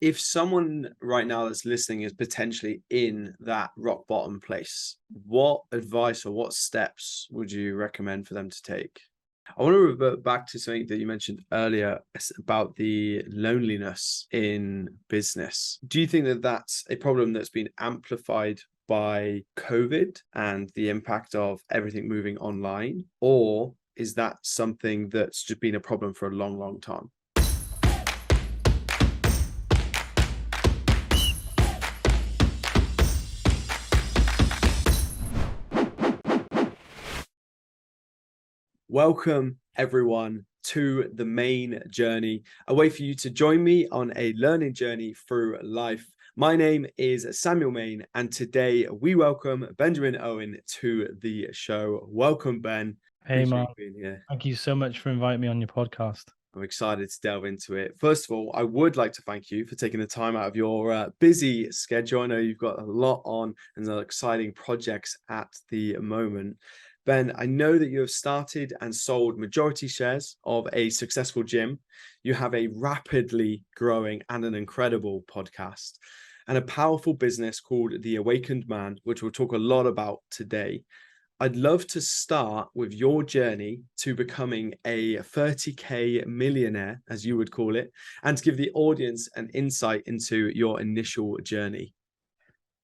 If someone right now that's listening is potentially in that rock bottom place, what advice or what steps would you recommend for them to take? I want to revert back to something that you mentioned earlier about the loneliness in business. Do you think that that's a problem that's been amplified by COVID and the impact of everything moving online? Or is that something that's just been a problem for a long, long time? Welcome, everyone, to the main journey, a way for you to join me on a learning journey through life. My name is Samuel Main, and today we welcome Benjamin Owen to the show. Welcome, Ben. Hey, Appreciate Mark. you being here. Thank you so much for inviting me on your podcast. I'm excited to delve into it. First of all, I would like to thank you for taking the time out of your busy schedule. I know you've got a lot on and some exciting projects at the moment. Ben, I know that you have started and sold majority shares of a successful gym. You have a rapidly growing and an incredible podcast and a powerful business called The Awakened Man, which we'll talk a lot about today. I'd love to start with your journey to becoming a 30K millionaire, as you would call it, and to give the audience an insight into your initial journey.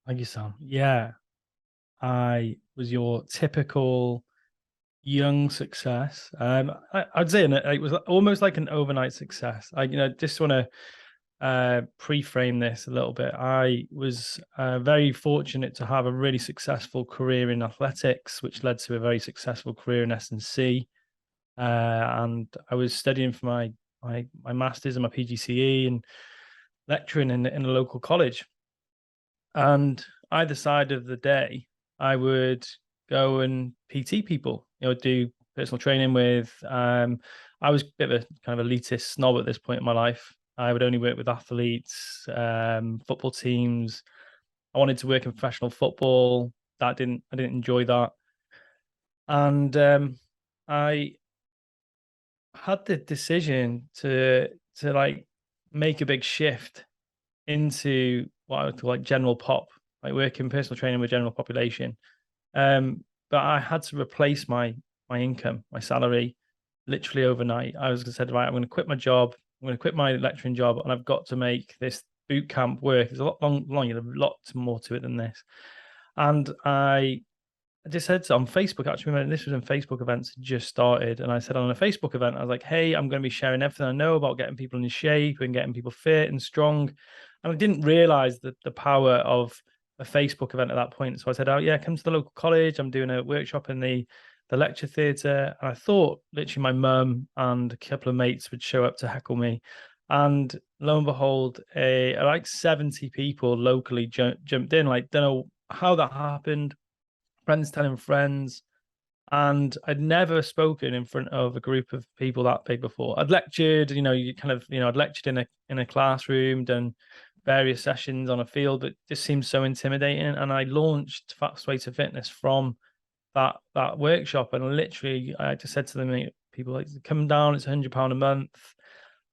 Thank you, Sam. Yeah, I was your typical young success. I'd say it was almost like an overnight success. Just want to pre-frame this a little bit. I was very fortunate to have a really successful career in athletics, which led to a very successful career in S&C. And I was studying for my master's and my PGCE and lecturing in a local college. And either side of the day, I would go and PT people, do personal training with. I was a bit of a kind of elitist snob at this point in my life. I would only work with athletes, football teams. I wanted to work in professional football. I didn't enjoy that. And I had the decision to like make a big shift into what I would call like general pop, like working personal training with general population. But I had to replace my income, my salary, literally overnight. I was said, right, I'm going to quit my job. I'm going to quit my lecturing job, and I've got to make this boot camp work. There's a lot a lot more to it than this. And I just said on Facebook, actually, this was when Facebook events had just started. And I said on a Facebook event, I was like, hey, I'm going to be sharing everything I know about getting people in shape and getting people fit and strong. And I didn't realize the power of a Facebook event at that point. So I said, oh, yeah, come to the local college. I'm doing a workshop in the lecture theatre. And I thought literally my mum and a couple of mates would show up to heckle me. And lo and behold, like 70 people locally jumped in. Like, don't know how that happened, friends telling friends. And I'd never spoken in front of a group of people that big before. I'd lectured, I'd lectured in a classroom, done various sessions on a field, but it just seemed so intimidating. And I launched Fast Way to Fitness from that workshop. And literally I just said to them, people, like, come down, it's £100 a month.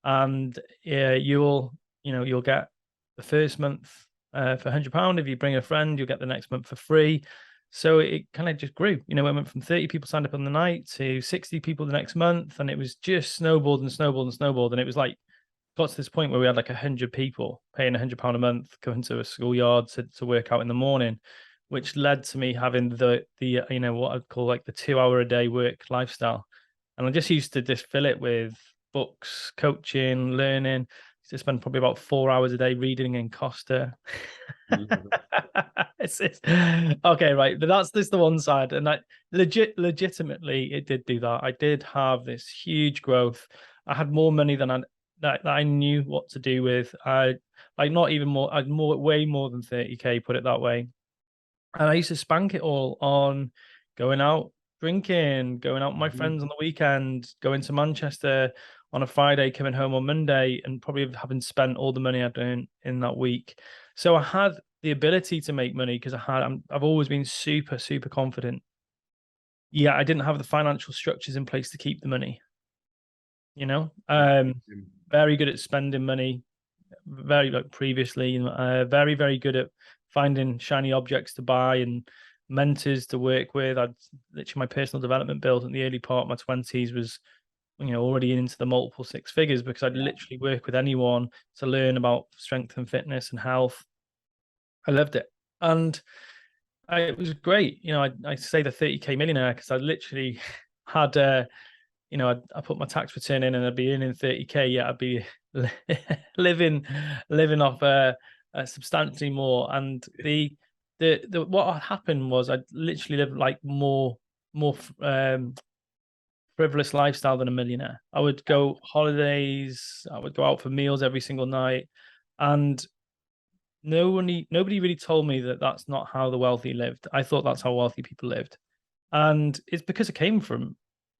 And yeah, you'll get the first month for £100. If you bring a friend, you'll get the next month for free. So it kind of just grew. It went from 30 people signed up on the night to 60 people the next month. And it was just snowballed and snowballed and snowballed. And it was like, got to this point where we had like 100 people paying £100 a month, going to a schoolyard to work out in the morning, which led to me having the what I'd call like the 2 hour a day work lifestyle. And I just used to just fill it with books, coaching, learning. To spend probably about 4 hours a day reading in Costa. It's okay, right? But that's just the one side, and that legitimately it did do that. I did have this huge growth. I had more money than that I knew what to do with. I like not even more. I'd way more than 30K, put it that way. And I used to spank it all on going out drinking, going out with my friends on the weekend, going to Manchester on a Friday, coming home on Monday, and probably having spent all the money I'd earned in that week. So I had the ability to make money because I've always been super, super confident. Yeah, I didn't have the financial structures in place to keep the money. Very good at spending money, very like previously, very, very good at finding shiny objects to buy and mentors to work with. I'd literally, my personal development build in the early part of my 20s was, already into the multiple six figures, because I'd literally work with anyone to learn about strength and fitness and health. I loved it. And it was great. I say the 30K millionaire because I literally had, I put my tax return in and I'd be earning 30K. Yeah, I'd be living off substantially more. And the what happened was I literally lived like more frivolous lifestyle than a millionaire. I would go holidays, I would go out for meals every single night, and nobody really told me that that's not how the wealthy lived. I thought that's how wealthy people lived, and it's because I came from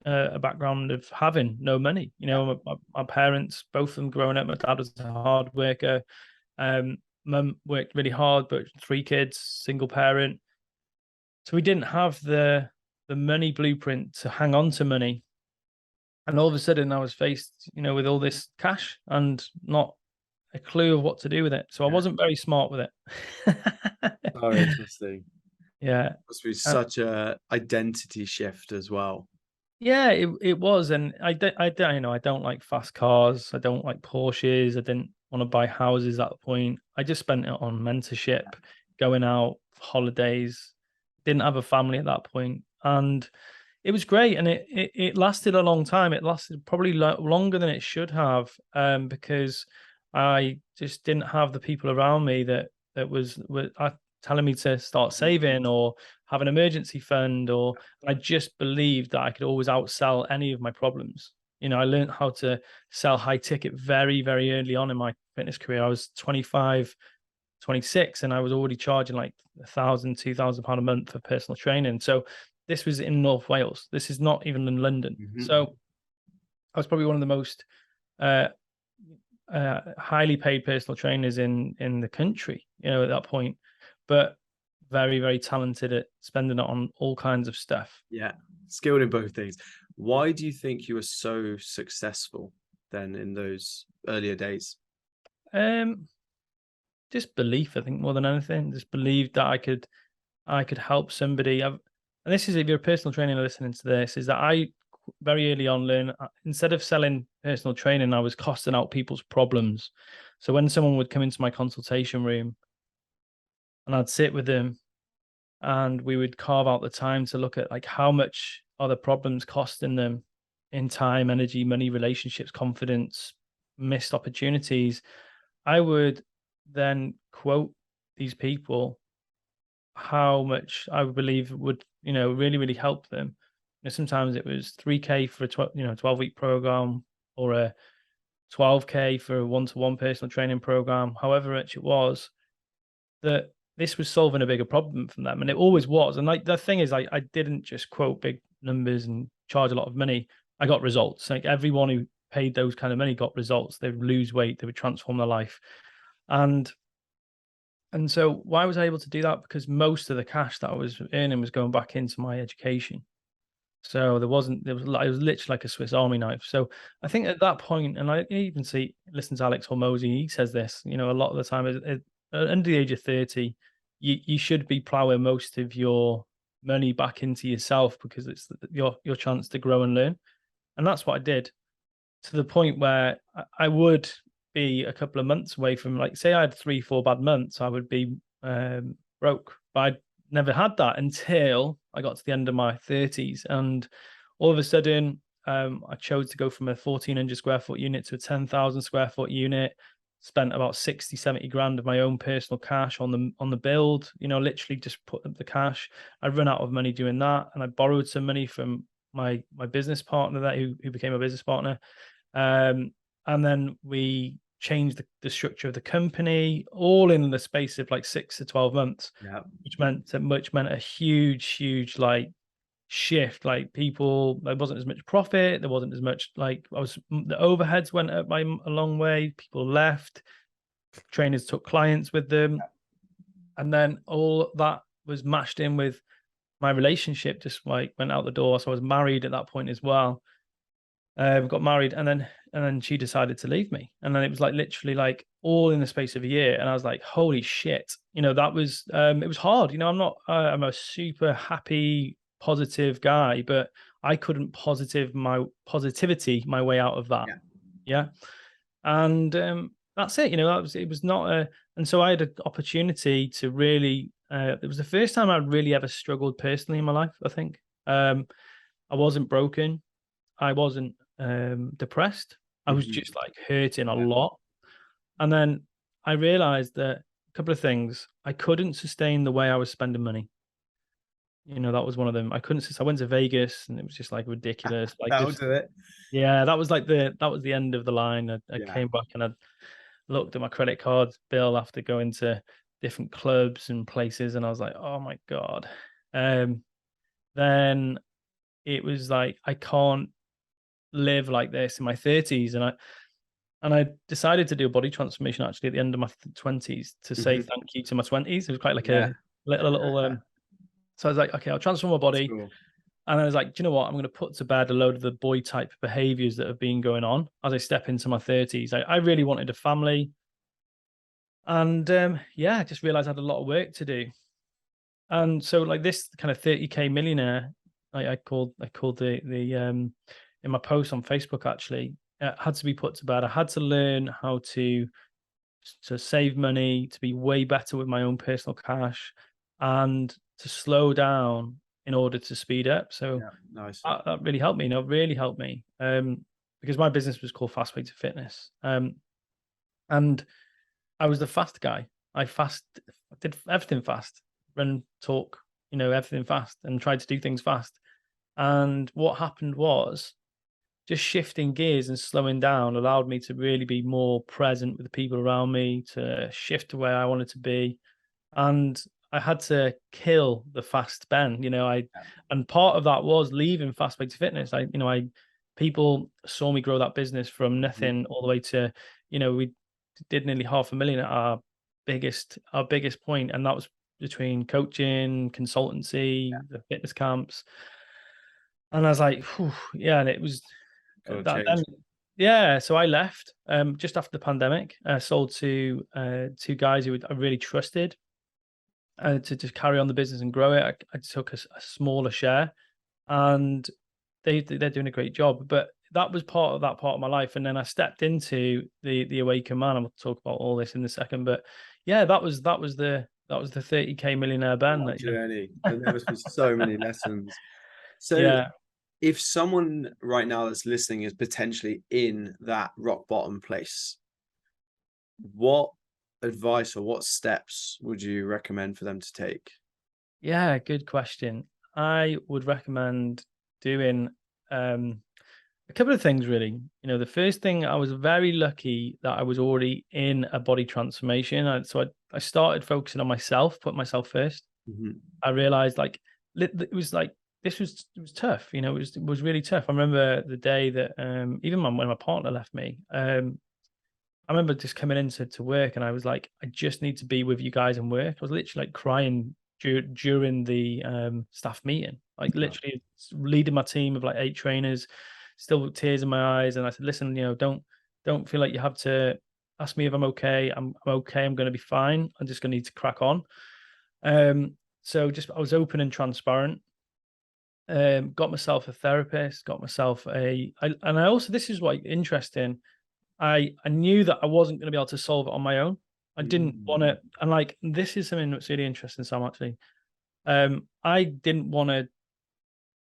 a background of having no money. My parents, both of them growing up, my dad was a hard worker. Mum worked really hard, but 3 kids, single parent. So we didn't have the money blueprint to hang on to money. And all of a sudden I was faced, with all this cash and not a clue of what to do with it. So I wasn't very smart with it. Oh, interesting. Yeah. Must be such a identity shift as well. Yeah, it was. And I don't like fast cars. I don't like Porsches. I didn't want to buy houses at the point. I just spent it on mentorship, going out, holidays. Didn't have a family at that point. And it was great, and it lasted a long time. It lasted probably longer than it should have, because I just didn't have the people around me that were telling me to start saving or have an emergency fund, or I just believed that I could always outsell any of my problems. I learned how to sell high ticket very, very early on in my fitness career. I was 25, 26, and I was already charging like £1,000, £2,000 a month for personal training. So this was in North Wales. This is not even in London. So I was probably one of the most highly paid personal trainers in the country, at that point, but very, very talented at spending it on all kinds of stuff. Yeah, skilled in both things. Why do you think you were so successful then in those earlier days? Just belief, I think, more than anything. Just believe that I could help somebody. And this is, if you're a personal trainer listening to this, is that I very early on learned, instead of selling personal training, I was costing out people's problems. So when someone would come into my consultation room and I'd sit with them and we would carve out the time to look at like how much are the problems costing them in time, energy, money, relationships, confidence, missed opportunities, I would then quote these people how much I would believe would, really, really help them. Sometimes it was 3K for a 12-week program, or a 12K for a one-to-one personal training program, however much it was, that this was solving a bigger problem from them. And it always was. And like the thing is, I didn't just quote big numbers and charge a lot of money. I got results. Like everyone who paid those kind of money got results. They would lose weight, they would transform their life. And so why was I able to do that? Because most of the cash that I was earning was going back into my education. So it was literally like a Swiss Army knife. So I think at that point, and I even listen to Alex Hormozy, he says this, a lot of the time, under the age of 30, you should be plowing most of your money back into yourself, because it's your chance to grow and learn. And that's what I did, to the point where I would be a couple of months away from, like, say I had 3-4 bad months, I would be broke. But I never had that until I got to the end of my 30s. And all of a sudden, I chose to go from a 1,400 square foot unit to a 10,000 square foot unit, spent about 60, 70 grand of my own personal cash on the build, literally just put up the cash. I run out of money doing that. And I borrowed some money from my business partner who became a business partner. And then we changed the structure of the company, all in the space of like 6 to 12 months, which meant a huge like shift. Like there wasn't as much profit, there wasn't as much, like, the overheads went up by a long way, people left, trainers took clients with them, and then all that was matched in with my relationship, just like went out the door. So I was married at that point as well. Got married, and then she decided to leave me, and then it was like literally like all in the space of a year. And I was like, holy shit, that was, it was hard. I'm a super happy, positive guy, but I couldn't positivity my way out of that. Yeah. Yeah. And that's it. It was not and so I had an opportunity to really, it was the first time I'd really ever struggled personally in my life, I think. I wasn't broken. I wasn't depressed. I was Mhm. just like hurting a Yeah. lot. And then I realized that a couple of things. I couldn't sustain the way I was spending money. That was one of them. I couldn't. I went to Vegas and it was just like ridiculous. Like That'll this, do it. yeah, that was the end of the line. I Yeah. came back and I looked at my credit card bill after going to different clubs and places, and I was like, oh my God. Um, then it was like I can't live like this in my 30s, and I decided to do a body transformation actually at the end of my 20s to say Mhm. thank you to my 20s. It was quite like Yeah. a little so I was like, okay, I'll transform my That's body. cool. And I was like, do you know what? I'm going to put to bed a load of the boy type behaviors that have been going on as I step into my 30s. I really wanted a family. And yeah, I just realized I had a lot of work to do. And so like this kind of 30K millionaire, I called the in my post on Facebook actually, had to be put to bed. I had to learn how to save money, to be way better with my own personal cash, and to slow down in order to speed up. So Yeah. Nice. that really helped me. Really helped me. Because my business was called Fast Way to Fitness. And I was the fast guy. I did everything fast, run, talk, everything fast, and tried to do things fast. And what happened was just shifting gears and slowing down allowed me to really be more present with the people around me, to shift to where I wanted to be. And I had to kill the fast Ben, Yeah. and part of that was leaving Fast Way to Fitness. People saw me grow that business from Mhm. nothing all the way to, we did nearly 500,000 at our biggest point, and that was between coaching, Yeah. consultancy, the fitness camps. And I was like, "Phew," yeah, and it was Gotta that then, change. yeah. So I left just after the pandemic. Sold to two guys who I really trusted to just carry on the business and grow it. I took a smaller share, and they're doing a great job. But that was part of that part of my life, and then I stepped into the awakened man. I'm going to talk about all this in a second, but yeah, that was the 30K millionaire Ben. What a journey. And there must be so many lessons. So Yeah, if someone right now that's listening is potentially in that rock bottom place, what advice or what steps would you recommend for them to take? yeah, good question. I would recommend doing um a couple of things really. The first thing, I was very lucky that I was already in a body transformation. So I started focusing on myself, put myself first. Mhm. I realized like it was like it was tough. It was really tough. I remember the day that even when my partner left me, I remember just coming into to work and I was like, I just need to be with you guys and work. I was literally like crying during the staff meeting, like Wow. literally leading my team of like 8 trainers, still with tears in my eyes. And I said, listen, don't feel like you have to ask me if I'm okay. I'm okay. I'm going to be fine. I'm just going to need to crack on. So just I was open and transparent. Got myself a therapist. Got myself and I also, this is what interesting. I knew that I wasn't going to be able to solve it on my own. I didn't want Mm. to, and like this is something that's really interesting, Sam. Actually, I didn't want to.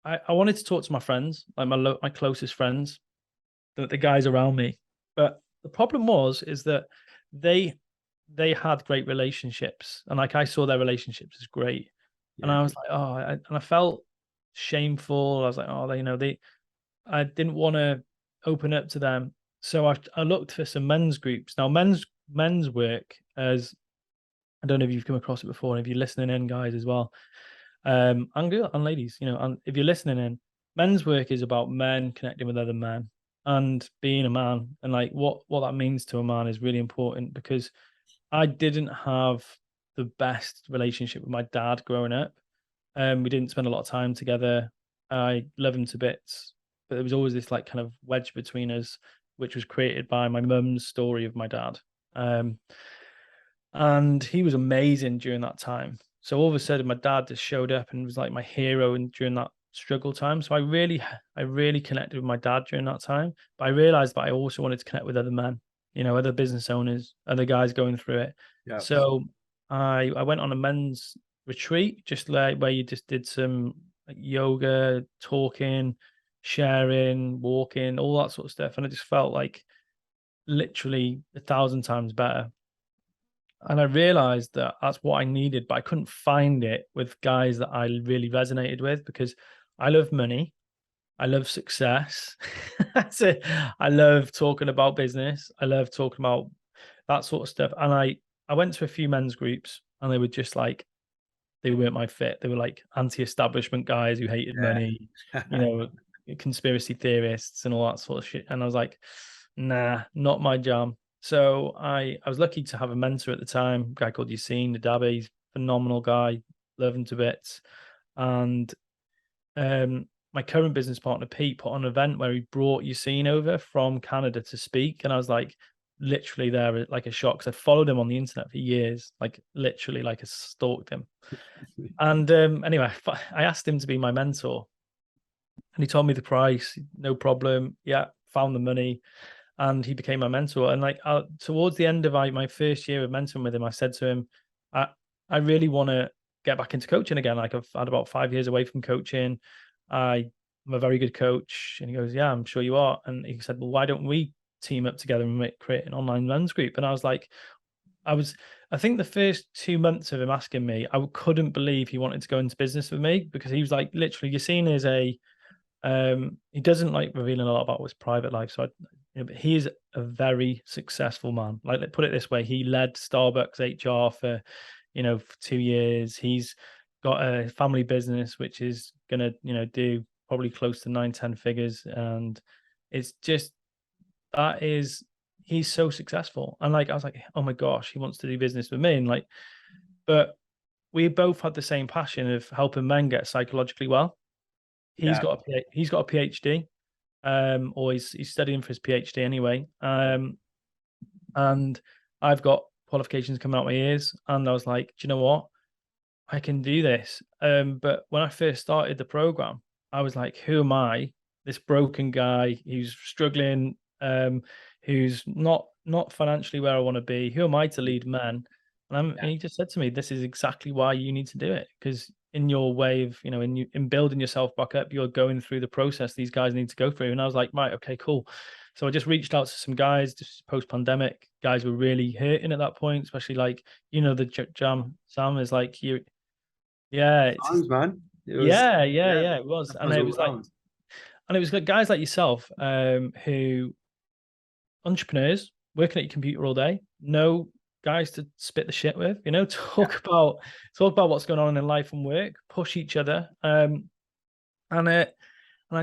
I wanted to talk to my friends, like my closest friends, the guys around me. But the problem is that they they had great relationships, and like I saw their relationships as great, and Yeah. I was like, oh, and I felt shameful. I was like, oh, they. I didn't want to open up to them, so I looked for some men's groups. Now, men's work, as I don't know if you've come across it before, and if you're listening in, guys, as well, and ladies, and if you're listening in, men's work is about men connecting with other men and being a man, and like what that means to a man is really important because I didn't have the best relationship with my dad growing up. We didn't spend a lot of time together. I love him to bits, but there was always this like kind of wedge between us, which was created by my mum's story of my dad. And he was amazing during that time. So all of a sudden, my dad just showed up and was like my hero and during that struggle time. So I really connected with my dad during that time. But I realized that I also wanted to connect with other men, other business owners, other guys going through it. Yeah. So I went on a men's retreat, just like where you just did some like yoga, talking, sharing, walking, all that sort of stuff. And I just felt like literally 1,000 times better. And I realized that that's what I needed, but I couldn't find it with guys that I really resonated with because I love money. I love success. That's it. I love talking about business. I love talking about that sort of stuff. And I went to a few men's groups and they were just like, they weren't my fit. They were like anti-establishment guys who hated money, you Yeah. know, conspiracy theorists and all that sort of shit. And I was like, nah, not my jam. So I was lucky to have a mentor at the time, a guy called Yassine, the Dabby, phenomenal guy, love him to bits. And my current business partner, Pete, put on an event where he brought Yassine over from Canada to speak. And I was like, literally there like a shock because I followed him on the internet for years, like literally like I stalked him. And anyway, I asked him to be my mentor, and he told me the price, no problem. Yeah, found the money, and he became my mentor. And like towards the end of my first year of mentoring with him, I said to him, I I really want to get back into coaching again. Like I've had about 5 years away from coaching. I'm a very good coach, and he goes, yeah, I'm sure you are. And he said, well, why don't we team up together and create an online men's group? And I was like, I think the first 2 months of him asking me, I couldn't believe he wanted to go into business with me because he was like, literally, Yassine is he doesn't like revealing a lot about his private life. So, but he is a very successful man. Like, put it this way, he led Starbucks HR for, for 2 years. He's got a family business, which is going to, do probably close to 9, 10 figures. And it's just, that is he's so successful. And like I was like, oh my gosh, he wants to do business with me. And like, but we both had the same passion of helping men get psychologically well. Yeah. He's got a PhD, or he's studying for his PhD anyway. And I've got qualifications coming out my ears. And I was like, do you know what? I can do this. But when I first started the program, I was like, who am I? This broken guy who's struggling, who's not financially where I want to be. Who am I to lead men? And he just said to me, this is exactly why you need to do it. Because in your way of, in building yourself back up, you're going through the process these guys need to go through. And I was like, right, okay, cool. So I just reached out to some guys just post-pandemic. Guys were really hurting at that point, especially like, the jam Sam is like you. Yeah, it's just, Times, man. It was, yeah, yeah, it was. that And was it all was like, round. and it was like guys like yourself, who entrepreneurs working at your computer all day, no guys to spit the shit with, Yeah. talk about what's going on in life and work, push each other. And I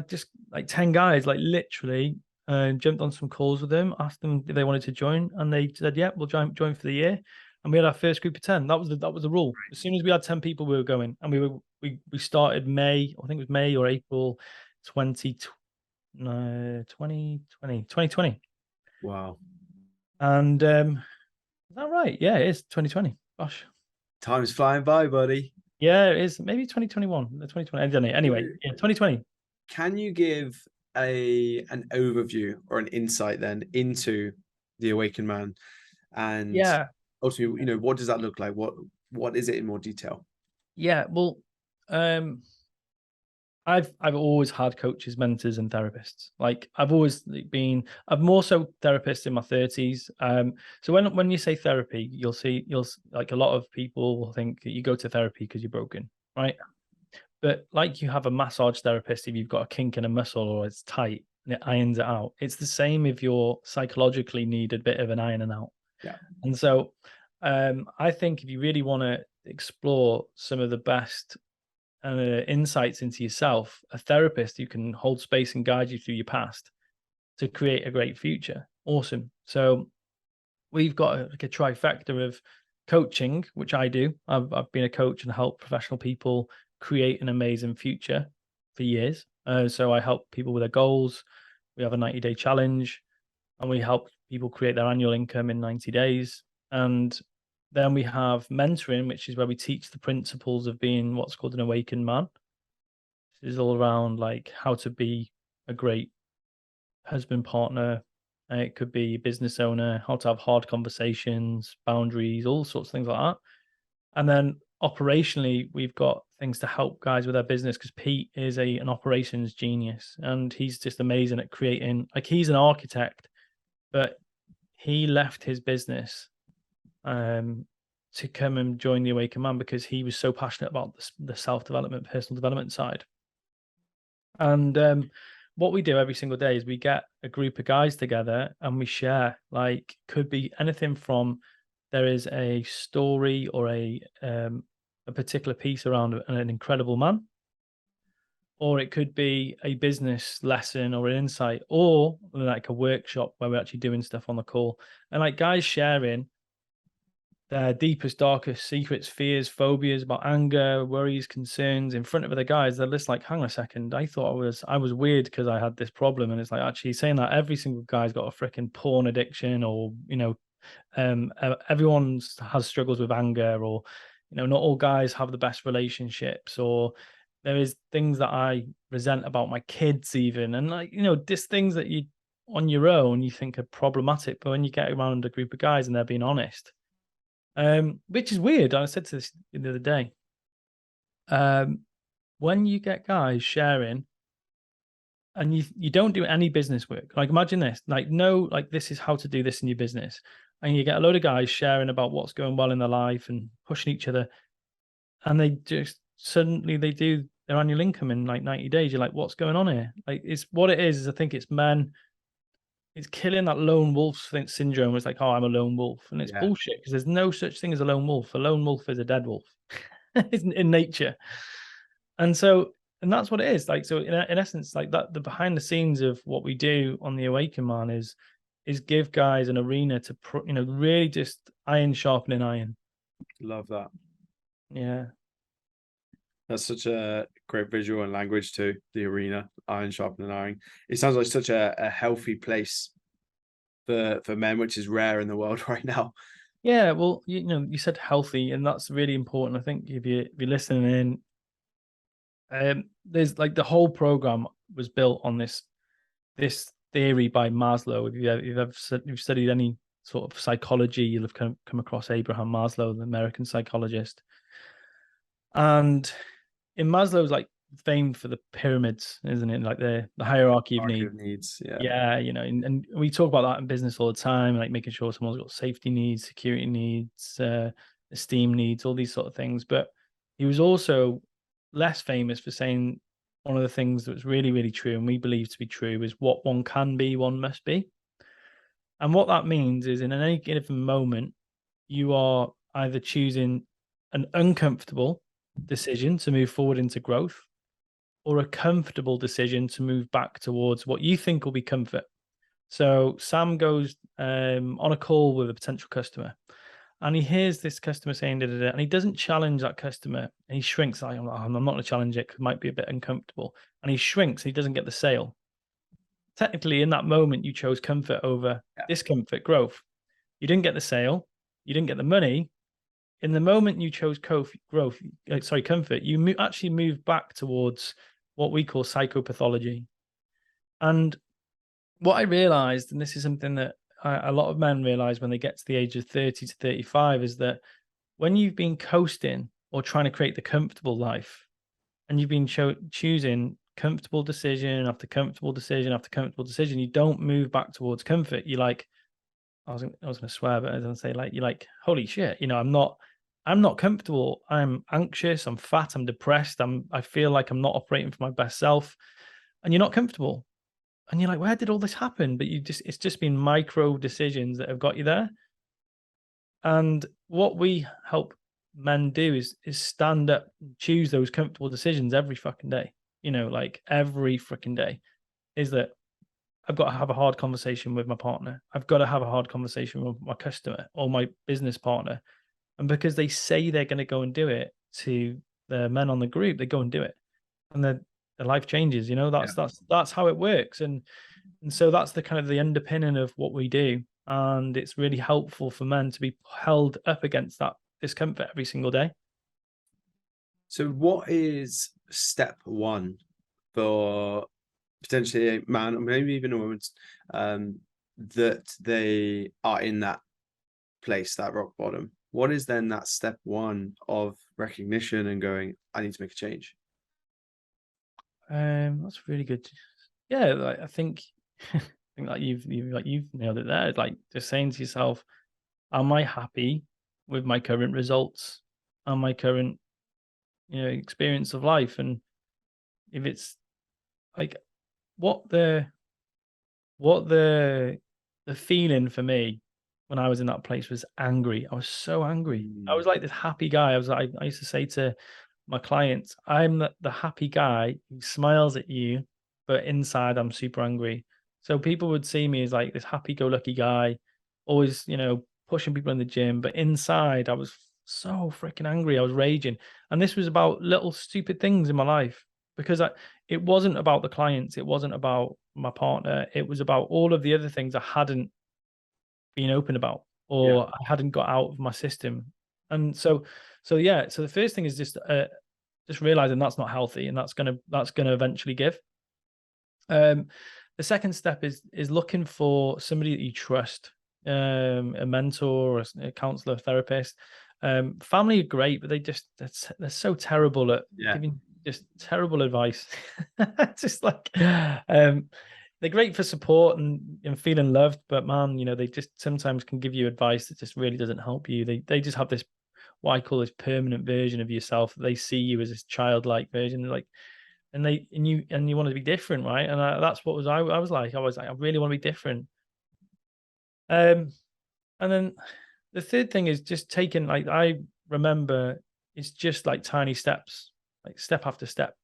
just like 10 guys, like literally jumped on some calls with them, asked them if they wanted to join, and they said, yeah, we'll join for the year. And we had our first group of 10. That was the rule. As soon as we had 10 people, we were going. And we started May, I think it was May or April 20, no, 2020. Wow. And is that right? Yeah, it is 2020. Gosh. Time's flying by, buddy. Yeah, it is. Maybe 2021. 2020. I don't know. Anyway, yeah, 2020. Can you give an overview or an insight then into the Awakened Man, and Yeah. ultimately, what does that look like? What is it in more detail? Yeah. Well, um, I've always had coaches, mentors, and therapists. Like I've always been. I'm more so therapist in my 30s. So when you say therapy, you'll like a lot of people will think that you go to therapy because you're broken, right? But like you have a massage therapist if you've got a kink in a muscle or it's tight and it irons it out. It's the same if you're psychologically need a bit of an ironing out. Yeah. And so I think if you really want to explore some of the best insights into yourself, a therapist who can hold space and guide you through your past to create a great future. Awesome. So we've got like a trifecta of coaching, which I do. I've been a coach and helped professional people create an amazing future for years. So I help people with their goals. We have a 90-day challenge, and we help people create their annual income in 90 days. And then we have mentoring, which is where we teach the principles of being what's called an awakened man. This is all around like how to be a great husband, partner. It could be business owner, how to have hard conversations, boundaries, all sorts of things like that. And then operationally, we've got things to help guys with their business, because Pete is an operations genius, and he's just amazing at creating. Like, he's an architect, but he left his business to come and join the Awakened Man because he was so passionate about the self-development, personal development side. And what we do every single day is we get a group of guys together and we share. Like, could be anything from, there is a story or a particular piece around an incredible man, or it could be a business lesson or an insight, or like a workshop where we're actually doing stuff on the call, and like guys sharing their deepest, darkest secrets, fears, phobias about anger, worries, concerns in front of other guys. They're just like, hang on a second, I thought I was weird because I had this problem. And it's like, actually saying that every single guy's got a freaking porn addiction, or, everyone has struggles with anger, or, not all guys have the best relationships, or there is things that I resent about my kids even. And like, just things that you on your own, you think are problematic, but when you get around a group of guys and they're being honest, which is weird. I said to this the other day. When you get guys sharing and you don't do any business work, like imagine this, like, no, like this is how to do this in your business. And you get a load of guys sharing about what's going well in their life and pushing each other. And they just suddenly they do their annual income in like 90 days. You're like, what's going on here? Like, it's what it is I think it's men. It's killing that lone wolf syndrome. It's like, oh, I'm a lone wolf. And it's Yeah, bullshit, because there's no such thing as a lone wolf. A lone wolf is a dead wolf in nature. And that's what it is. Like, so in essence, like that, the behind the scenes of what we do on the Awaken Man is give guys an arena to, really just iron sharpening iron. love that. Yeah. That's such a great visual and language too. The arena, iron sharpening iron. It sounds like such a healthy place for men, which is rare in the world right now. Yeah. Well, you said healthy, and that's really important. I think if you're listening in, there's like the whole program was built on this theory by Maslow. If you've studied any sort of psychology, you'll have come across Abraham Maslow, the American psychologist. And in Maslow's like famed for the pyramids, isn't it? Like the hierarchy of Hierarchy needs. of needs. Yeah. Yeah, and we talk about that in business all the time, like making sure someone's got safety needs, security needs, esteem needs, all these sort of things. But he was also less famous for saying one of the things that was really, really true, and we believe to be true, is what one can be, one must be. And what that means is, in any given moment, you are either choosing an uncomfortable decision to move forward into growth, or a comfortable decision to move back towards what you think will be comfort. So Sam goes on a call with a potential customer, and he hears this customer saying, da, da, da, and he doesn't challenge that customer, and he shrinks. Like, I'm not going to challenge it because it might be a bit uncomfortable. And he shrinks, and he doesn't get the sale. Technically, in that moment, you chose comfort over Yeah. discomfort, growth. You didn't get the sale. You didn't get the money. In the moment you chose comfort, you actually moved back towards what we call psychopathology. And what I realized, and this is something that a lot of men realize when they get to the age of 30 to 35, is that when you've been coasting or trying to create the comfortable life, and you've been choosing comfortable decision after comfortable decision after comfortable decision, you don't move back towards comfort. You like, I was going to swear, but I was going to say, like, you're like, holy shit, I'm not comfortable. I'm anxious. I'm fat. I'm depressed. I feel like I'm not operating for my best self, and you're not comfortable. And you're like, where did all this happen? But it's just been micro decisions that have got you there. And what we help men do is stand up, choose those comfortable decisions every fucking day. Like every freaking day, is that I've got to have a hard conversation with my partner. I've got to have a hard conversation with my customer or my business partner. And because they say they're going to go and do it to the men on the group, they go and do it, and their life changes. That's how it works. And so that's the kind of the underpinning of what we do. and it's really helpful for men to be held up against that discomfort every single day. So what is step one for potentially a man or maybe even a woman um, that they are in that place, that rock bottom? What is then that step one of recognition and going, I need to make a change? That's really good. Yeah, like, I think I think like you've nailed it there. Like just saying to yourself, am I happy with my current results and my current, experience of life? And if it's like what the what the feeling for me when I was in that place was angry. I was so angry. I Mm, was like this happy guy. I used to say to my clients, I'm the happy guy who smiles at you, but inside I'm super angry. So people would see me as like this happy-go-lucky guy, always, pushing people in the gym, but inside I was so freaking angry. I was raging. And this was about little stupid things in my life because it wasn't about the clients, it wasn't about my partner, it was about all of the other things I hadn't been open about yeah. or I hadn't got out of my system. And so yeah, so the first thing is just realizing that's not healthy and that's gonna eventually give. Um, the second step is looking for somebody that you trust, a mentor or a counselor, therapist. Family are great, but they're so terrible at Yeah. giving just terrible advice. Just like they're great for support and feeling loved, but man, they just sometimes can give you advice that just really doesn't help you. They just have this what I call this permanent version of yourself. They see you as this childlike version, like, and you want to be different, right? And that's what I was like. I was like, I really want to be different. Um, and then the third thing is just taking like I remember it's just like tiny steps, like step after step,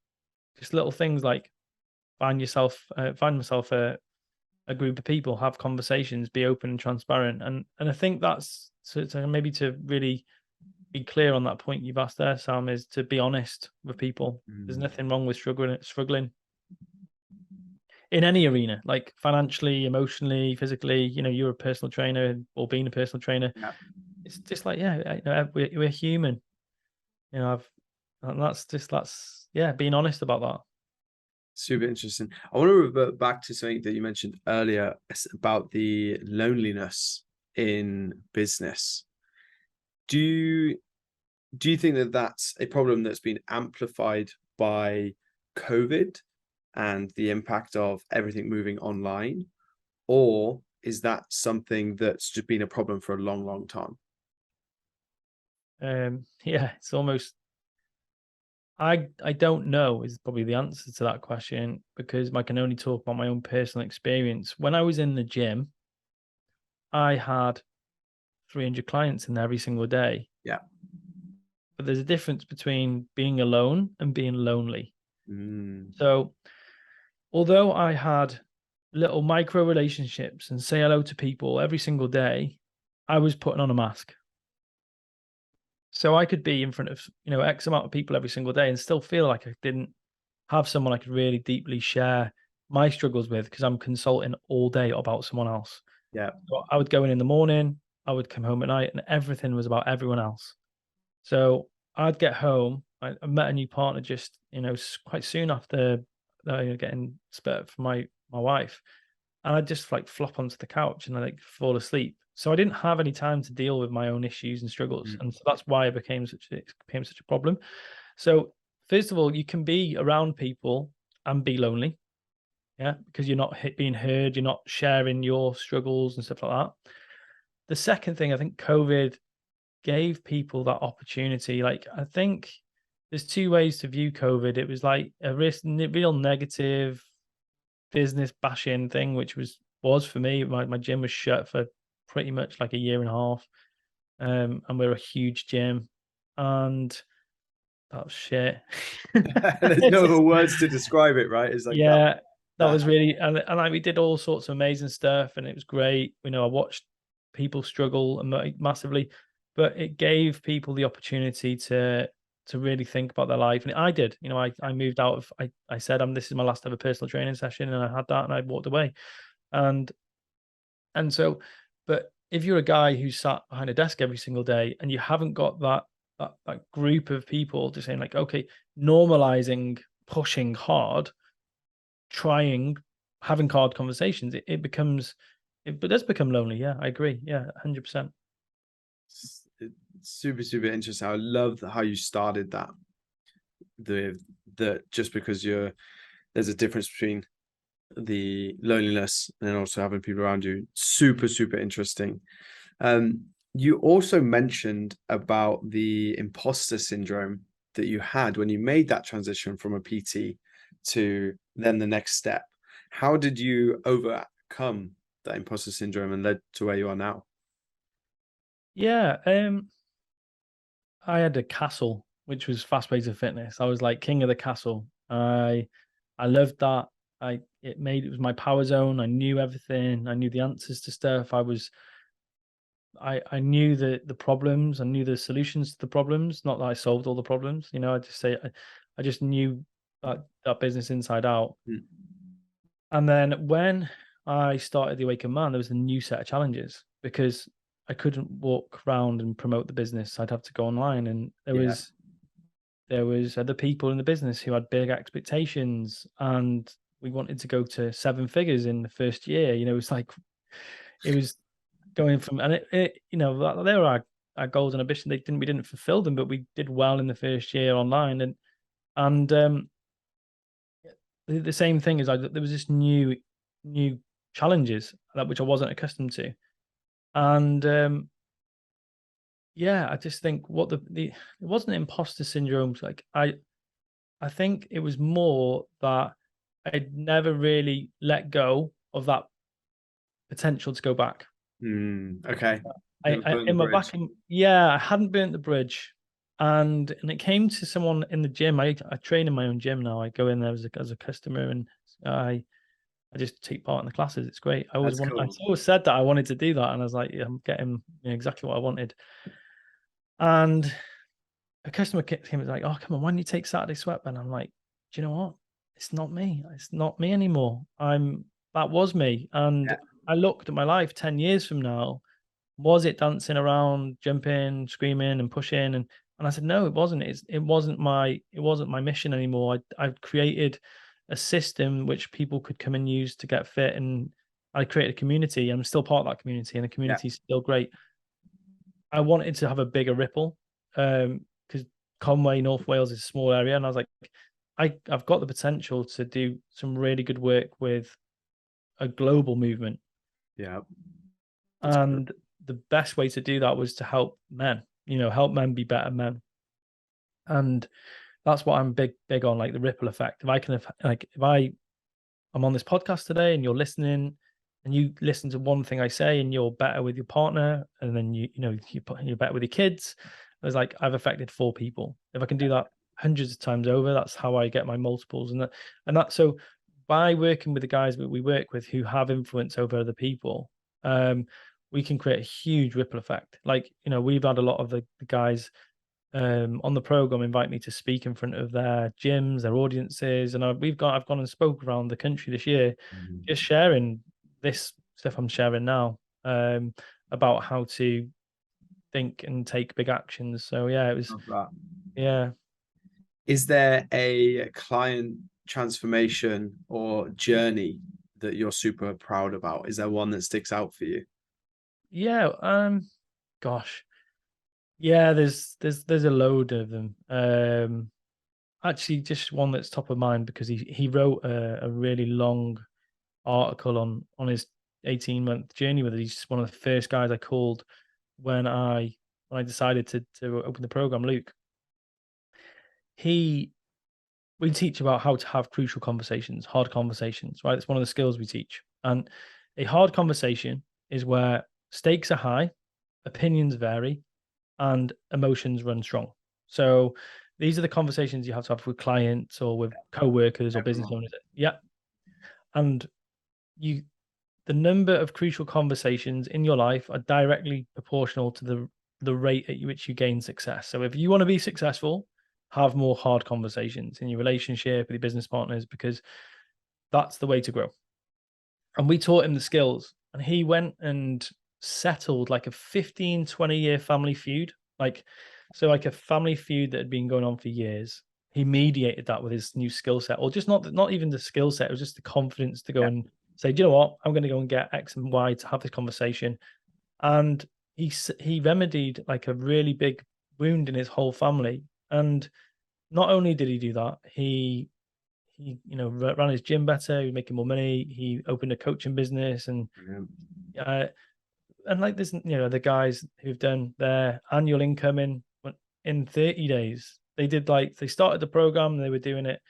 just little things like find myself a group of people, have conversations, be open and transparent, and I think that's so maybe to really be clear on that point you've asked there, Sam, is to be honest with people. There's Mm, nothing wrong with struggling in any arena, like financially, emotionally, physically. You're a personal trainer or being a personal trainer. yeah. It's just like, yeah, we're human. I've and that's yeah, being honest about that. Super interesting. I want to revert back to something that you mentioned earlier about the loneliness in business. Do you do you think that that's a problem that's been amplified by COVID and the impact of everything moving online, or is that something that's just been a problem for a long, long time? Yeah, it's almost I don't know is probably the answer to that question because I can only talk about my own personal experience. When I was in the gym, I had 300 clients in there every single day. Yeah. But there's a difference between being alone and being lonely. Mm, So, although I had little micro relationships and say hello to people every single day, I was putting on a mask. So I could be in front of, X amount of people every single day and still feel like I didn't have someone I could really deeply share my struggles with because I'm consulting all day about someone else. yeah. So I would go in the morning, I would come home at night, and everything was about everyone else. So I'd get home. I met a new partner just, quite soon after getting spurt from my wife, and I'd just like flop onto the couch and I like fall asleep. So I didn't have any time to deal with my own issues and struggles, Mm, and so that's why it became such a problem. So first of all, you can be around people and be lonely, yeah, because you're not being heard, you're not sharing your struggles and stuff like that. The second thing, I think COVID gave people that opportunity. Like, I think there's two ways to view COVID. It was like a real negative business bashing thing, which was for me. My gym was shut for pretty much like a year and a half, and we're a huge gym, and that was shit. There's It's no other just- words to describe it, right? It's like that yeah, that that was really and like we did all sorts of amazing stuff, and it was great. I watched people struggle massively, but it gave people the opportunity to really think about their life, and I did. I moved out of. I said, this is my last ever personal training session," and I had that, and I walked away, and so But if you're a guy who sat behind a desk every single day and you haven't got that group of people just saying like, okay, normalizing pushing hard, trying, having hard conversations, it becomes it does become lonely. Yeah, I agree. Yeah, 100%. It's super, super interesting. I love how you started that. The just because there's a difference between the loneliness and then also having people around you. Super, super interesting. You also mentioned about the imposter syndrome that you had when you made that transition from a PT to then the next step. How did you overcome that imposter syndrome and led to where you are now? Yeah, I had a castle, which was fast paced of fitness. I was like king of the castle. I loved that. It was my power zone. I knew everything. I knew the answers to stuff. I knew the problems. I knew the solutions to the problems. Not that I solved all the problems. I just knew that business inside out. Mm. And then when I started the Awakened Man, there was a new set of challenges because I couldn't walk around and promote the business. I'd have to go online, and Yeah. there was other people in the business who had big expectations, and we wanted to go to seven figures in the first year. You know, it was going from, and they were our goals and ambition. We didn't fulfill them, but we did well in the first year online, and the same thing is there was this new challenges that which I wasn't accustomed to, and yeah, I just think it wasn't imposter syndrome. Like I think it was more that I'd never really let go of that potential to go back. Okay. I, Never I burned the in my bridge. back, yeah, I hadn't burnt the bridge, and it came to someone in the gym. I train in my own gym now. I go in there as a customer, and I just take part in the classes. It's great. That's I cool. always said that I wanted to do that, and I was like, yeah, I'm getting exactly what I wanted. And a customer came and was like, "Oh, come on, why don't you take Saturday Sweat?" And I'm like, "Do you know what? It's not me. It's not me anymore. That was me." And Yeah. I looked at my life 10 years from now. Was it dancing around, jumping, screaming, and pushing? And I said, no, it wasn't. It wasn't my mission anymore. I've created a system which people could come and use to get fit, and I created a community. I'm still part of that community, and the Yeah. community is still great. I wanted to have a bigger ripple, because Conway, North Wales is a small area, and I was like, I've got the potential to do some really good work with a global movement, Yeah. That's good. and the best way to do that was to help men. Help men be better men, and that's what I'm big on, like the ripple effect. If I can, if I'm on this podcast today and you're listening, and you listen to one thing I say, and you're better with your partner, and then you're better with your kids. It's like I've affected four people. If I can do that hundreds of times over, that's how I get my multiples, and that so by working with the guys that we work with who have influence over other people, we can create a huge ripple effect. Like we've had a lot of the guys on the program invite me to speak in front of their gyms, their audiences, and I've gone and spoke around the country this year, Mhm. just sharing this stuff I'm sharing now, about how to think and take big actions. So yeah, it was Love that. yeah, Is there a client transformation or journey that you're super proud about? Is there one that sticks out for you? yeah. Gosh, yeah. There's a load of them. Actually, just one that's top of mind because he wrote a really long article on his 18-month journey with it. He's just one of the first guys I called when I decided to open the program. Luke, he we teach about how to have crucial conversations, hard conversations, right? It's one of the skills we teach. And a hard conversation is where stakes are high, opinions vary, and emotions run strong. So these are the conversations you have with clients or with co-workers or business Everyone. owners. Yeah. And you the number of crucial conversations in your life are directly proportional to the rate at which you gain success. So if you want to be successful, have more hard conversations in your relationship with your business partners, because that's the way to grow. And we taught him the skills, and he went and settled like a 15, 20-year family feud. Like, so like a family feud that had been going on for years. He mediated that with his new skill set, or just not even the skill set. It was just the confidence to go Yeah. and say, do you know what? I'm going to go and get X and Y to have this conversation. And he remedied like a really big wound in his whole family. And not only did he do that, he ran his gym better. He was making more money. He opened a coaching business, Brilliant. uh, and like this, the guys who've done their annual income in 30 days. They started the program and they were doing it,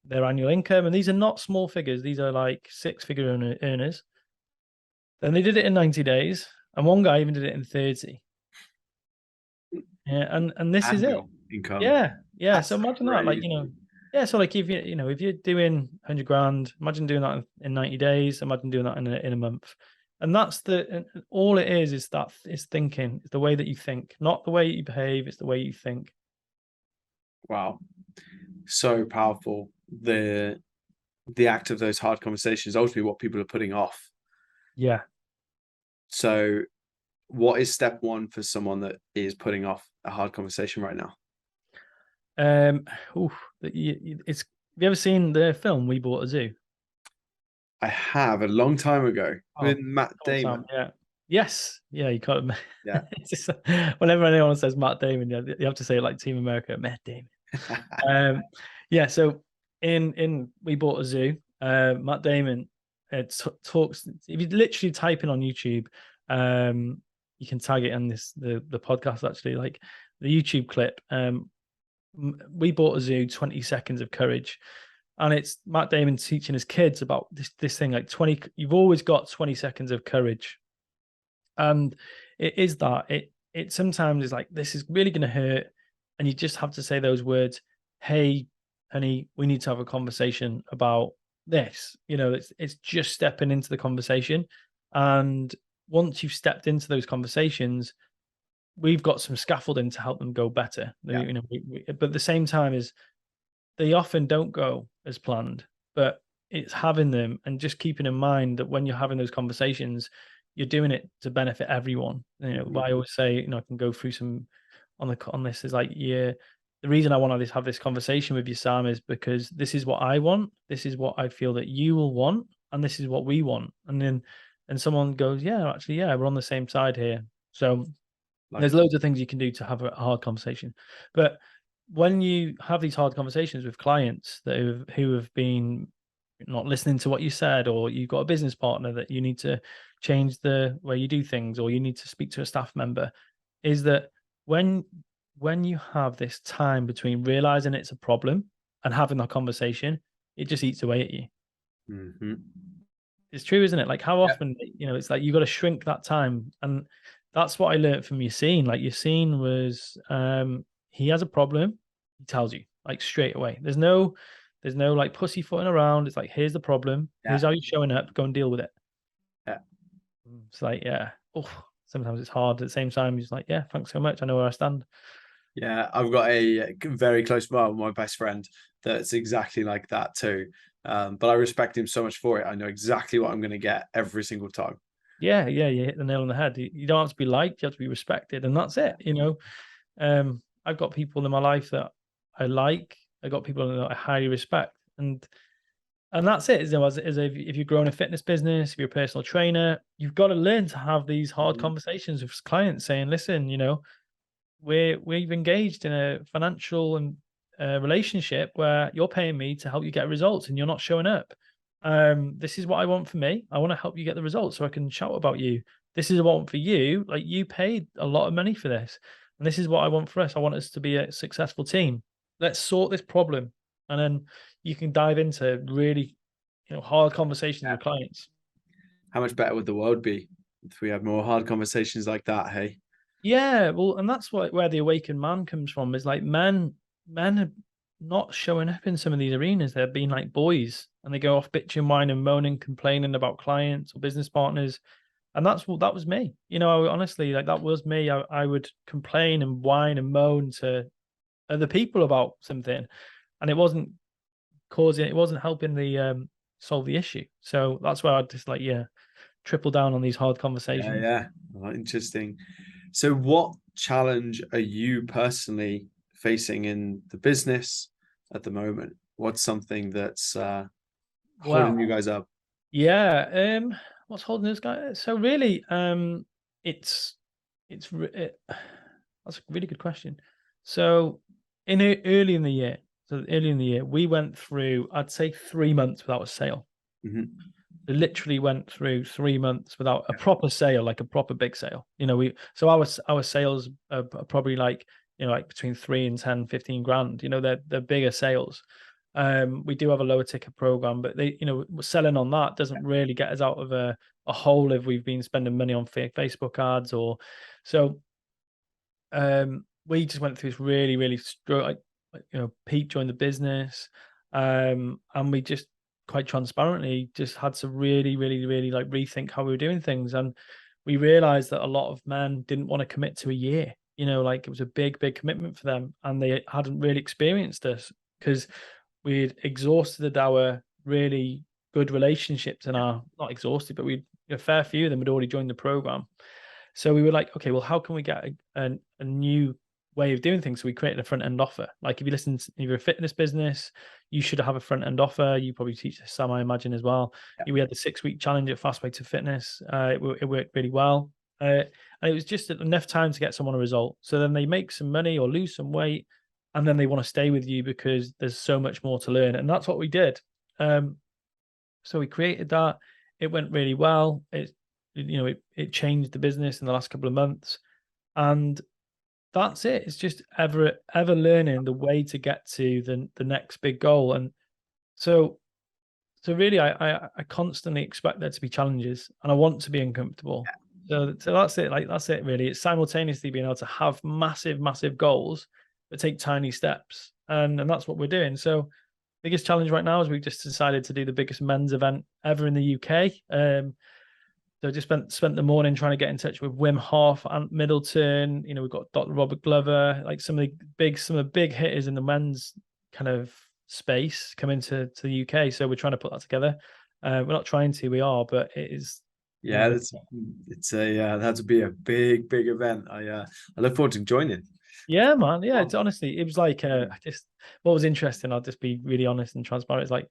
their annual income, and these are not small figures. These are like six-figure earners. Then they did it in 90 days, and one guy even did it in 30. Yeah, and this is it. Annual income. Yeah, yeah. So That's imagine that, like, crazy. yeah. So like if you're doing 100 grand, imagine doing that in 90 days. Imagine doing that in a month. And that's all it is that is thinking. It's the way that you think, not the way you behave. It's the way you think. Wow. So powerful. The act of those hard conversations, ultimately what people are putting off. Yeah. So what is step one for someone that is putting off a hard conversation right now? Um. It's. Have you ever seen the film We Bought a Zoo? I have a long time ago with Oh, Matt come on, Sam. Damon. Yeah. Yes. Yeah. You can't. Yeah. It's just, whenever anyone says Matt Damon, you have to say it like Team America, Matt Damon. Um, yeah. So in We Bought a Zoo, Matt Damon talks. If you literally type in on YouTube, you can tag it on the podcast actually, like the YouTube clip. We Bought a Zoo, 20 seconds of courage. And it's Matt Damon teaching his kids about this thing like 20. You've always got 20 seconds of courage, and it is that it sometimes is like, this is really going to hurt, and you just have to say those words. Hey, honey, we need to have a conversation about this. It's just stepping into the conversation, and once you've stepped into those conversations, we've got some scaffolding to help them go better. Yeah. But at the same time is they often don't go as planned, but it's having them and just keeping in mind that when you're having those conversations, you're doing it to benefit everyone. Mhm. What I always say, I can go through some on this is like, yeah, the reason I want to have this conversation with you, Sam, is because this is what I want, this is what I feel that you will want, and this is what we want. And someone goes, yeah, actually, yeah, we're on the same side here. So Like, there's loads of things you can do to have a hard conversation. But when you have these hard conversations with clients who have been not listening to what you said, or you've got a business partner that you need to change the way you do things, or you need to speak to a staff member, is that when you have this time between realizing it's a problem and having that conversation, it just eats away at you. mhm. It's true, isn't it? Like, how Yeah. often, it's like you got to shrink that time. And that's what I learned from Yassine. Like, Yassine was, he has a problem, he tells you like straight away. There's no like pussyfooting around. It's like, here's the problem, Yeah. here's how you're showing up, go and deal with it. Yeah. It's like, yeah, oh, sometimes it's hard. At the same time, he's like, yeah, thanks so much, I know where I stand. Yeah, I've got a very close, well, my best friend that's exactly like that too. But I respect him so much for it. I know exactly what I'm going to get every single time. Yeah, yeah, you hit the nail on the head. You don't have to be liked, you have to be respected, and that's it. I've got people in my life that I like. I got people that I highly respect, and that's it. If you're growing a fitness business, if you're a personal trainer, you've got to learn to have these hard Mhm. conversations with clients, saying, "Listen, we've engaged in a financial and relationship where you're paying me to help you get results, and you're not showing up. This is what I want for me. I want to help you get the results so I can shout about you. This is what I want for you. Like, you paid a lot of money for this, and this is what I want for us. I want us to be a successful team. Let's sort this problem." And then you can dive into really, hard conversations Yeah. with clients. How much better would the world be if we had more hard conversations like that? Hey. Yeah, well, and that's where the awakened man comes from. Is like, men are not showing up in some of these arenas. They're being like boys, and they go off bitching, whining, moaning, complaining about clients or business partners. And that was me. Honestly, like, that was me. I would complain and whine and moan to other people about something, and it wasn't helping the solve the issue. So that's where I just like, yeah, triple down on these hard conversations. Yeah. Oh, interesting. So what challenge are you personally facing in the business at the moment? What's something that's holding Wow. you guys up? Yeah. What's holding this guy? So really, it's that's a really good question. So early in the year, we went through, I'd say, 3 months without a sale. Mhm. We literally went through 3 months without a proper sale, like a proper big sale. Our sales are probably like, like between 3 and 10, 15 grand. They're bigger sales. We do have a lower ticket program, but selling on that doesn't really get us out of a hole if we've been spending money on Facebook ads or so. We just went through this really, really Pete joined the business, and we just quite transparently just had to really, really, really like rethink how we were doing things, and we realized that a lot of men didn't want to commit to a year. Like it was a big, big commitment for them, and they hadn't really experienced us because we'd exhausted our really good relationships and our not exhausted, but we'd a fair few of them had already joined the program. So we were like, okay, well, how can we get a new way of doing things? So we created a front end offer. Like if if you're a fitness business, you should have a front end offer. You probably teach this, Sam, I imagine, as well. Yeah. We had the 6-week challenge at Fast Way to Fitness. It worked really well. And it was just enough time to get someone a result. So then they make some money or lose some weight, and then they want to stay with you because there's so much more to learn. And that's what we did. So we created that. It went really well. It changed the business in the last couple of months, and that's it. It's just ever learning the way to get to the next big goal. And so really, I constantly expect there to be challenges, and I want to be uncomfortable. So that's it. Like that's it. Really, it's simultaneously being able to have massive goals, but take tiny steps, and that's what we're doing. So biggest challenge right now is we've just decided to do the biggest men's event ever in the UK. So I just spent the morning trying to get in touch with Wim Hof, Ant Middleton. We've got Dr. Robert Glover, like some of the big hitters in the men's kind of space coming to the UK. So we're trying to put that together. We're not trying to, we are, but it is. Yeah, it's a that would be a big event. I look forward to joining. Yeah, man. Yeah, it's Oh, honestly, it was like what was interesting. I'll just be really honest and transparent. It's like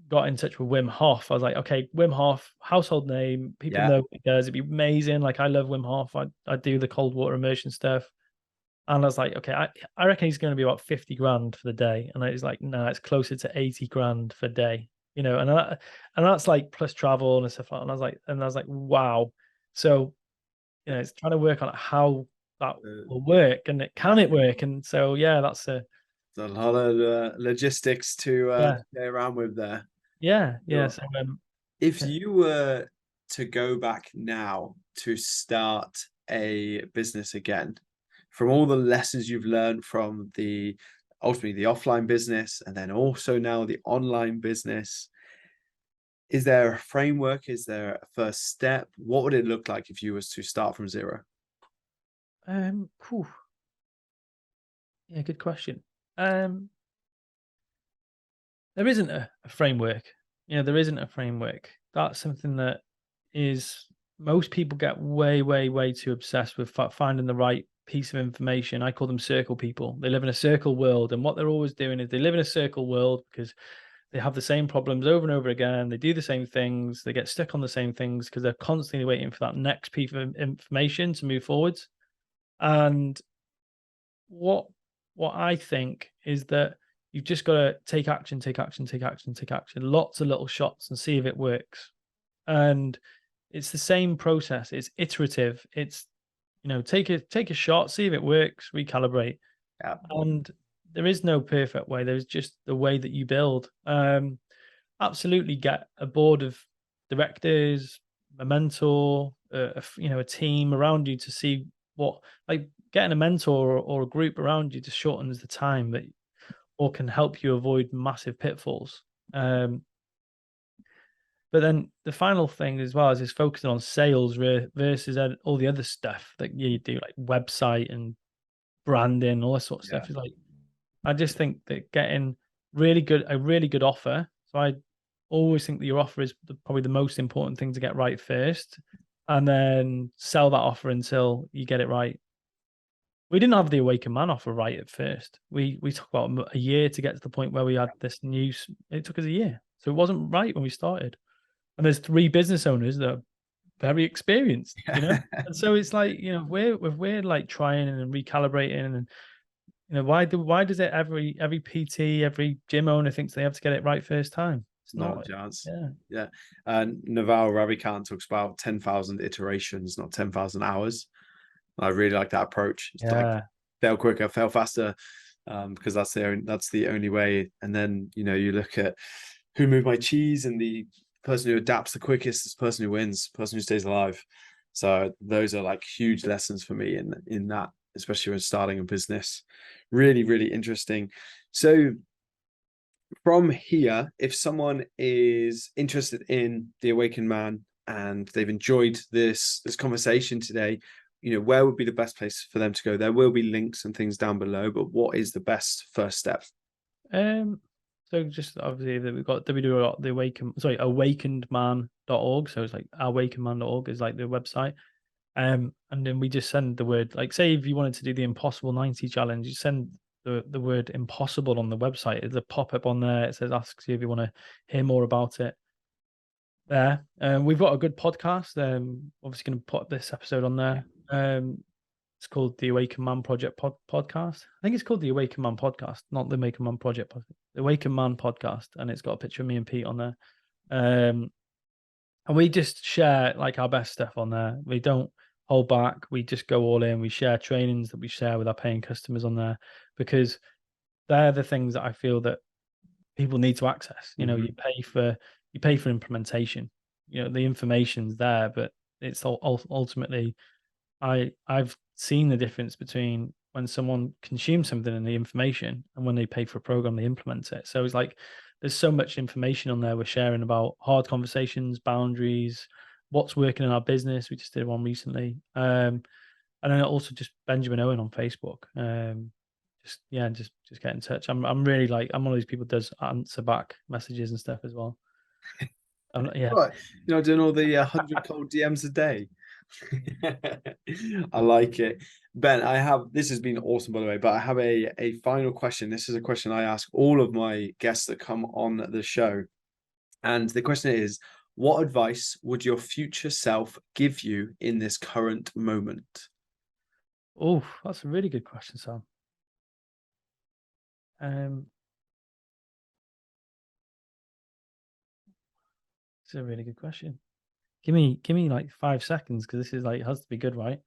got in touch with Wim Hof. I was like, okay, Wim Hof, household name, people yeah, know what he does. It'd be amazing. Like I love Wim Hof. I do the cold water immersion stuff. And I was like, okay, I reckon he's going to be about 50 grand for the day. And I was like, no, it's closer to 80 grand for day, and that's like plus travel and stuff like that. And I was like, wow. So, it's trying to work on how that will work and can it work? And so, yeah, that's there's a lot of logistics to yeah, play around with there. yeah, yeah. Sure. So, If you were to go back now to start a business again, from all the lessons you've learned from ultimately the offline business and then also now the online business, is there a framework? Is there a first step? What would it look like if you was to start from zero? whew, yeah, good question. Um, there isn't a framework. There isn't a framework. That's something that is most people get way too obsessed with finding the right piece of information. I call them circle people. They live in a circle world, and what they're always doing is they live in a circle world because they have the same problems over and over again. They do the same things. They get stuck on the same things because they're constantly waiting for that next piece of information to move forwards. And what I think is that you've just got to take action, take action, take action, take action, lots of little shots and see if it works. And it's the same process. It's iterative. It's take a shot, see if it works, recalibrate. Yeah. And there is no perfect way. There's just the way that you build. Absolutely get a board of directors, a mentor, a team around you to see what, like getting a mentor or a group around you just shortens the time that or can help you avoid massive pitfalls. But then the final thing as well is focusing on sales versus all the other stuff that you do, like website and branding, all that sort of Yeah. stuff. Is like I just think that getting a really good offer. So I always think that your offer is probably the most important thing to get right first, and then sell that offer until you get it right. We didn't have the Awaken Man offer right at first. We took about a year to get to the point where we had this news. It took us a year, so it wasn't right when we started. And there's 3 business owners that are very experienced, and so it's like, if we're like trying and recalibrating, and why does it every PT, every gym owner thinks they have to get it right first time? It's Not a not. chance. Yeah. Yeah. And Naval Ravikant talks about 10,000 iterations, not 10,000 hours. I really like that approach. It's like Yeah. fail quicker, fail faster, because that's the only way. And then you look at who moved my cheese, and the person who adapts the quickest is the person who wins, the person who stays alive. So those are like huge lessons for me in that, especially when starting a business. Really, really interesting. So from here, if someone is interested in the Awakened Man and they've enjoyed this conversation today, where would be the best place for them to go? There will be links and things down below, but what is the best first step? So just obviously that we've got awakenedman.org. So it's like awakenedman.org is like the website. And then we just send the word, like, say if you wanted to do the Impossible 90 challenge, you send the word impossible on the website. There's a pop-up on there. It says, asks you if you want to hear more about it there. We've got a good podcast. Obviously going to put this episode on there. It's called the Awaken Man Project podcast. I think it's called the Awaken Man podcast, not the Awaken Man Project podcast. The Awaken Man podcast, and it's got a picture of me and Pete on there. And we just share like our best stuff on there. We don't hold back. We just go all in. We share trainings that we share with our paying customers on there, because they're the things that I feel that people need to access. Mhm. You pay for implementation. The information's there, but it's ultimately, I've seen the difference between when someone consumes something and the information, and when they pay for a program, they implement it. So it's like there's so much information on there we're sharing about hard conversations, boundaries, what's working in our business. We just did one recently. And then also just Benjamin Owen on Facebook. Just get in touch. I'm really like, I'm one of these people that does answer back messages and stuff as well. Yeah. Right. Doing all the 100 cold DMs a day. I like it. Ben, this has been awesome, by the way, but I have a final question. This is a question I ask all of my guests that come on the show. And the question is, what advice would your future self give you in this current moment? Oh, that's a really good question, Sam. It's a really good question. Give me like 5 seconds, because this is like, it has to be good, right?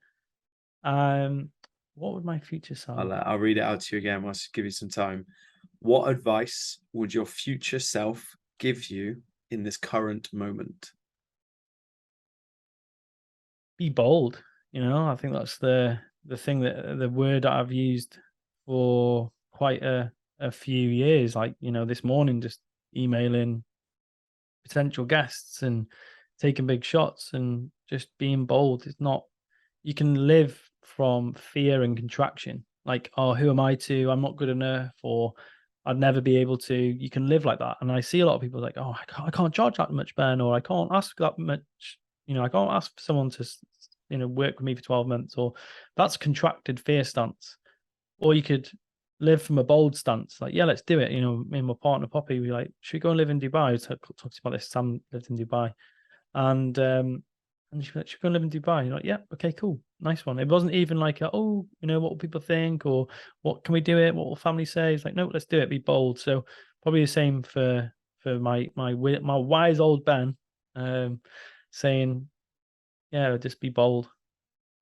What would my future self? I'll read it out to you again. I'll give you some time. What advice would your future self give you in this current moment? Be bold. I think that's the thing, that the word that I've used for quite a few years. Like, this morning, just emailing potential guests and taking big shots and just being bold. It's not, you can live from fear and contraction. Like, oh, who am I to? I'm not good enough, or I'd never be able to. You can live like that. And I see a lot of people like, oh, I can't charge that much, Ben, or I can't ask that much. I can't ask for someone to, work with me for 12 months, or that's contracted fear stance. Or you could live from a bold stance, like, yeah, let's do it. Me and my partner Poppy, we like, should we go and live in Dubai? We talked about this. Sam lived in Dubai, and she's like, should we go and live in Dubai? And you're like, yeah, okay, cool, nice one. It wasn't even like, what will people think, or what can we do it? What will family say? It's like, no, let's do it. Be bold. So probably the same for my wise old Ben, saying, yeah, just be bold.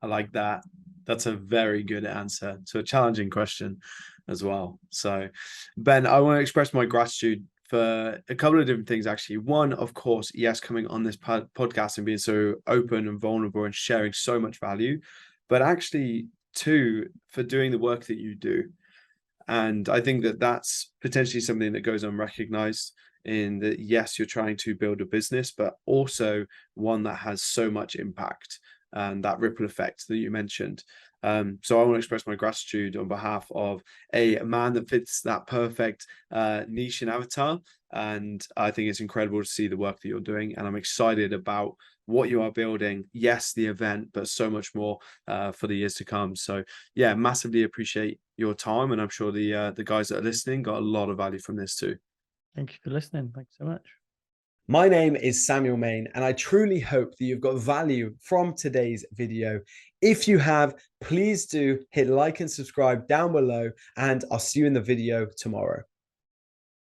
I like that. That's a very good answer to a challenging question as well. So, Ben, I want to express my gratitude for a couple of different things, actually. One, of course, yes, coming on this podcast and being so open and vulnerable and sharing so much value, but actually, two, for doing the work that you do. And I think that that's potentially something that goes unrecognized, in that, yes, you're trying to build a business, but also one that has so much impact, and that ripple effect that you mentioned. So I want to express my gratitude on behalf of a man that fits that perfect niche and avatar. And I think it's incredible to see the work that you're doing. And I'm excited about what you are building. Yes, the event, but so much more for the years to come. So yeah, massively appreciate your time. And I'm sure the guys that are listening got a lot of value from this too. Thank you for listening. Thanks so much. My name is Samuel Main, and I truly hope that you've got value from today's video. If you have, please do hit like and subscribe down below, and I'll see you in the video tomorrow.